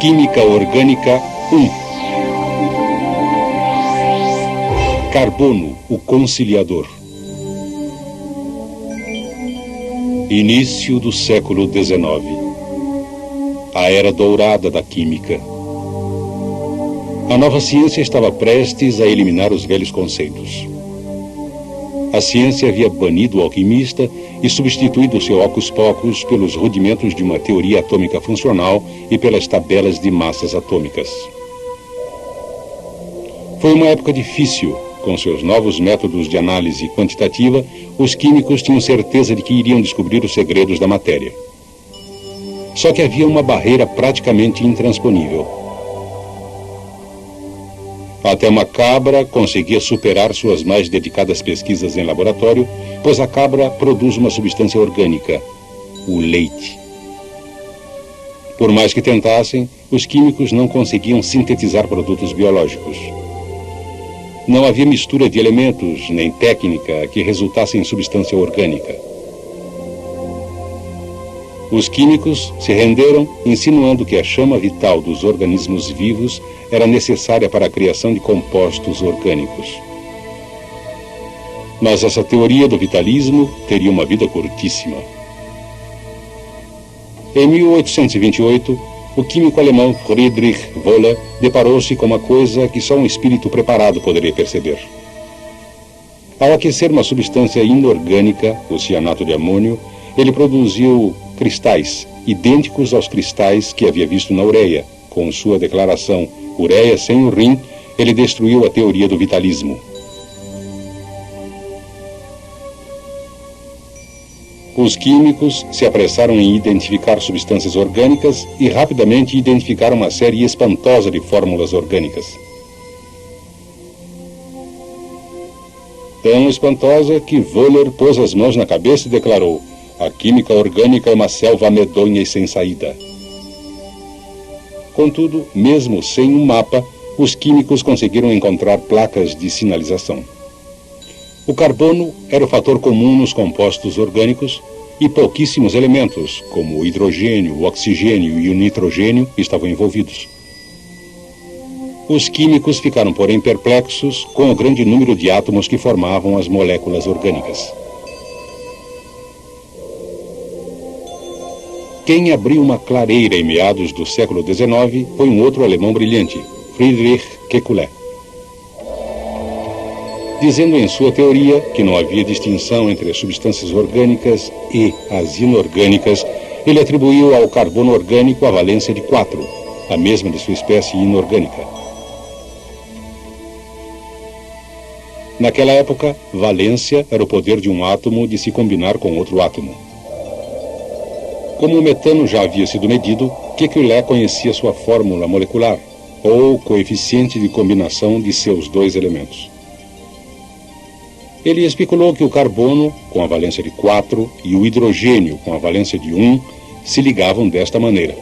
Química Orgânica 1. Carbono, o conciliador. Início do século XIX. A era dourada da química. A nova ciência estava prestes a eliminar os velhos conceitos. A ciência havia banido o alquimista e substituído seu hocus-pocus pelos rudimentos de uma teoria atômica funcional e pelas tabelas de massas atômicas. Foi uma época difícil. Com seus novos métodos de análise quantitativa, os químicos tinham certeza de que iriam descobrir os segredos da matéria. Só que havia uma barreira praticamente intransponível. Até uma cabra conseguia superar suas mais dedicadas pesquisas em laboratório, pois a cabra produz uma substância orgânica, o leite. Por mais que tentassem, os químicos não conseguiam sintetizar produtos biológicos. Não havia mistura de elementos, nem técnica, que resultasse em substância orgânica. Os químicos se renderam, insinuando que a chama vital dos organismos vivos era necessária para a criação de compostos orgânicos. Mas essa teoria do vitalismo teria uma vida curtíssima. Em 1828, o químico alemão Friedrich Wöhler deparou-se com uma coisa que só um espírito preparado poderia perceber. Ao aquecer uma substância inorgânica, o cianato de amônio, ele produziu cristais, idênticos aos cristais que havia visto na ureia. Com sua declaração "ureia sem o rim", ele destruiu a teoria do vitalismo. Os químicos se apressaram em identificar substâncias orgânicas e rapidamente identificaram uma série espantosa de fórmulas orgânicas. Tão espantosa que Wöhler pôs as mãos na cabeça e declarou: "A química orgânica é uma selva medonha e sem saída." Contudo, mesmo sem um mapa, os químicos conseguiram encontrar placas de sinalização. O carbono era o fator comum nos compostos orgânicos e pouquíssimos elementos, como o hidrogênio, o oxigênio e o nitrogênio, estavam envolvidos. Os químicos ficaram, porém, perplexos com o grande número de átomos que formavam as moléculas orgânicas. Quem abriu uma clareira em meados do século XIX foi um outro alemão brilhante, Friedrich Kekulé. Dizendo em sua teoria que não havia distinção entre as substâncias orgânicas e as inorgânicas, ele atribuiu ao carbono orgânico a valência de 4, a mesma de sua espécie inorgânica. Naquela época, valência era o poder de um átomo de se combinar com outro átomo. Como o metano já havia sido medido, Kekulé conhecia sua fórmula molecular, ou coeficiente de combinação de seus dois elementos. Ele especulou que o carbono, com a valência de 4, e o hidrogênio, com a valência de 1, se ligavam desta maneira.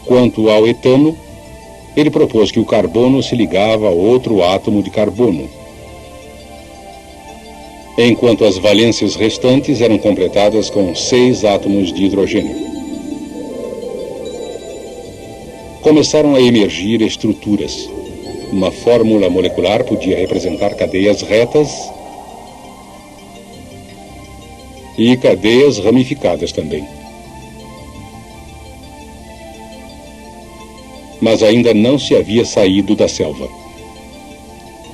Quanto ao etano, ele propôs que o carbono se ligava a outro átomo de carbono, enquanto as valências restantes eram completadas com 6 átomos de hidrogênio. Começaram a emergir estruturas. Uma fórmula molecular podia representar cadeias retas e cadeias ramificadas também. Mas ainda não se havia saído da selva.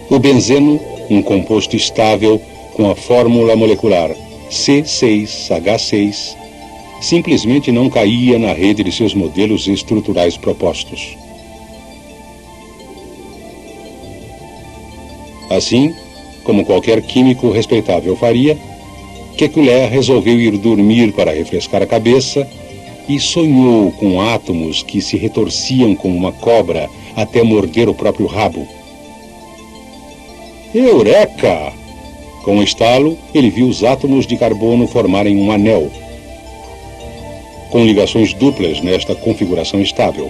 O benzeno, um composto estável com a fórmula molecular C6H6, simplesmente não caía na rede de seus modelos estruturais propostos. Assim, como qualquer químico respeitável faria, Kekulé resolveu ir dormir para refrescar a cabeça e sonhou com átomos que se retorciam como uma cobra até morder o próprio rabo. Eureka! Com um estalo, ele viu os átomos de carbono formarem um anel, com ligações duplas nesta configuração estável.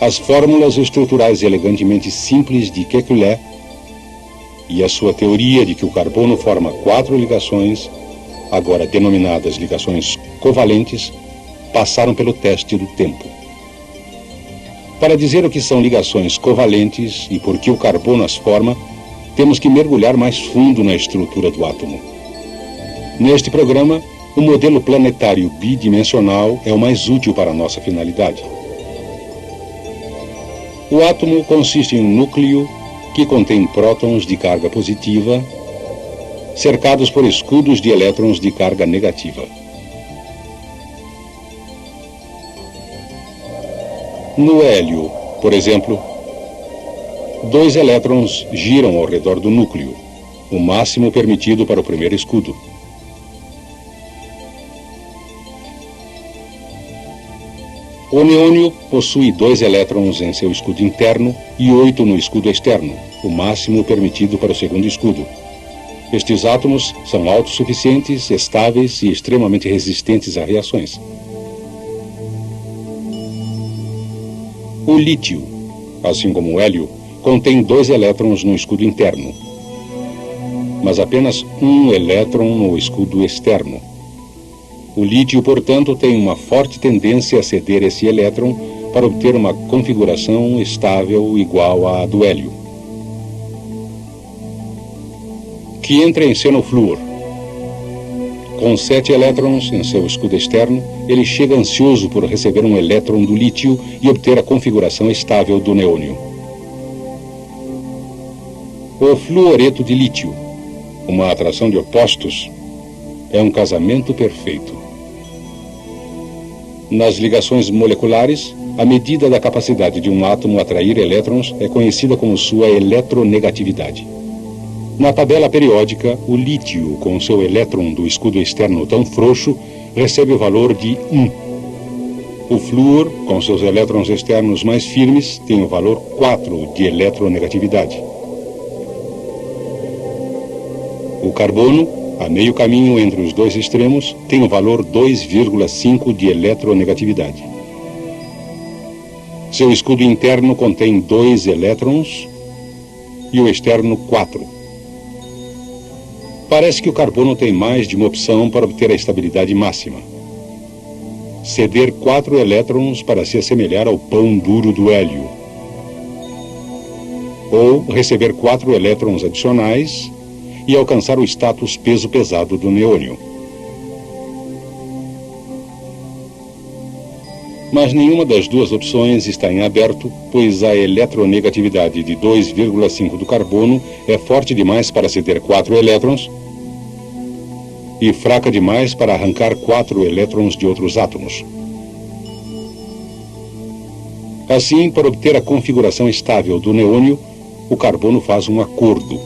As fórmulas estruturais elegantemente simples de Kekulé e a sua teoria de que o carbono forma 4 ligações agora denominadas ligações covalentes, passaram pelo teste do tempo. Para dizer o que são ligações covalentes e por que o carbono as forma, temos que mergulhar mais fundo na estrutura do átomo. Neste programa, o modelo planetário bidimensional é o mais útil para a nossa finalidade. O átomo consiste em um núcleo que contém prótons de carga positiva, cercados por escudos de elétrons de carga negativa. No hélio, por exemplo, 2 elétrons giram ao redor do núcleo, o máximo permitido para o primeiro escudo. O neônio possui 2 elétrons em seu escudo interno e 8 no escudo externo, o máximo permitido para o segundo escudo. Estes átomos são autossuficientes, estáveis e extremamente resistentes a reações. O lítio, assim como o hélio, contém 2 elétrons no escudo interno, mas apenas 1 elétron no escudo externo. O lítio, portanto, tem uma forte tendência a ceder esse elétron para obter uma configuração estável igual à do hélio. Que entra em cena o flúor. Com 7 elétrons em seu escudo externo, ele chega ansioso por receber um elétron do lítio e obter a configuração estável do neônio. O fluoreto de lítio, uma atração de opostos, é um casamento perfeito. Nas ligações moleculares, a medida da capacidade de um átomo atrair elétrons é conhecida como sua eletronegatividade. Na tabela periódica, o lítio, com seu elétron do escudo externo tão frouxo, recebe o valor de 1. O flúor, com seus elétrons externos mais firmes, tem o valor 4 de eletronegatividade. O carbono, a meio caminho entre os dois extremos, tem o valor 2,5 de eletronegatividade. Seu escudo interno contém 2 elétrons e o externo 4. Parece que o carbono tem mais de uma opção para obter a estabilidade máxima. Ceder 4 elétrons para se assemelhar ao pão duro do hélio. Ou receber 4 elétrons adicionais e alcançar o status peso pesado do neônio. Mas nenhuma das duas opções está em aberto, pois a eletronegatividade de 2,5 do carbono é forte demais para ceder 4 elétrons e fraca demais para arrancar 4 elétrons de outros átomos. Assim, para obter a configuração estável do neônio, o carbono faz um acordo.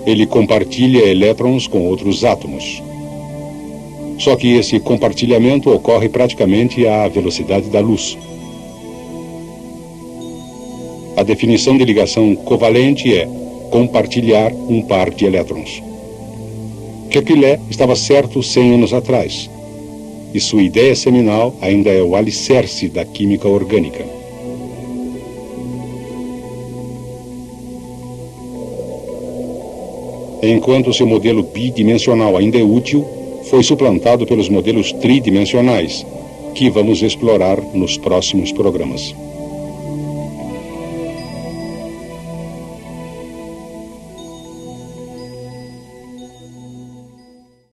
Ele compartilha elétrons com outros átomos. Só que esse compartilhamento ocorre praticamente à velocidade da luz. A definição de ligação covalente é compartilhar um par de elétrons. Kekulé estava certo 100 anos atrás, e sua ideia seminal ainda é o alicerce da química orgânica. Enquanto seu modelo bidimensional ainda é útil, foi suplantado pelos modelos tridimensionais, que vamos explorar nos próximos programas.